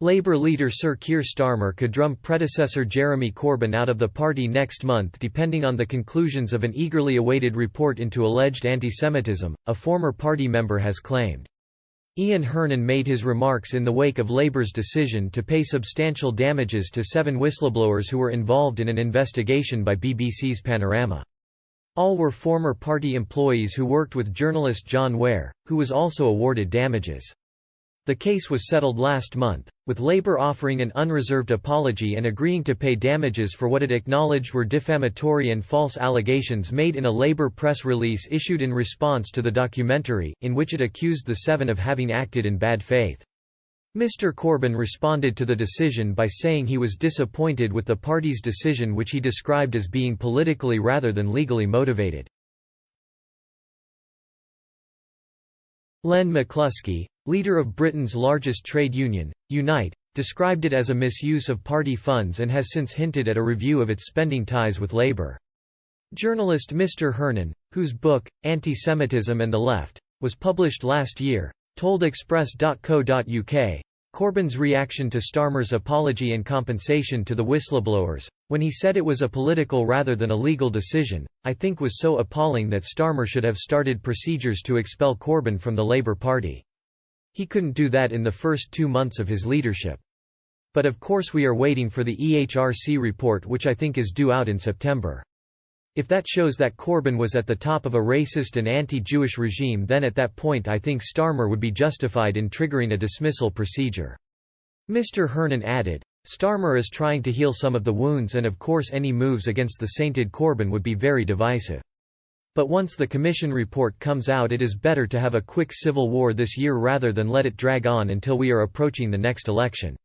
Labour leader Sir Keir Starmer could drum predecessor Jeremy Corbyn out of the party next month depending on the conclusions of an eagerly awaited report into alleged anti-Semitism, a former party member has claimed. Ian Hernan made his remarks in the wake of Labour's decision to pay substantial damages to 7 whistleblowers who were involved in an investigation by BBC's Panorama. All were former party employees who worked with journalist John Ware, who was also awarded damages. The case was settled last month, with Labour offering an unreserved apology and agreeing to pay damages for what it acknowledged were defamatory and false allegations made in a Labour press release issued in response to the documentary, in which it accused the 7 of having acted in bad faith. Mr Corbyn responded to the decision by saying he was disappointed with the party's decision, which he described as being politically rather than legally motivated. Len McCluskey, leader of Britain's largest trade union, Unite, described it as a misuse of party funds and has since hinted at a review of its spending ties with Labour. Journalist Mr Hernan, whose book, Anti-Semitism and the Left, was published last year, told Express.co.uk, Corbyn's reaction to Starmer's apology and compensation to the whistleblowers, when he said it was a political rather than a legal decision, I think was so appalling that Starmer should have started procedures to expel Corbyn from the Labour Party. He couldn't do that in the first 2 months of his leadership. But of course we are waiting for the EHRC report, which I think is due out in September. If that shows that Corbyn was at the top of a racist and anti-Jewish regime, then at that point I think Starmer would be justified in triggering a dismissal procedure. Mr Hernan added, Starmer is trying to heal some of the wounds, and of course any moves against the sainted Corbyn would be very divisive. But once the Commission report comes out, it is better to have a quick civil war this year rather than let it drag on until we are approaching the next election.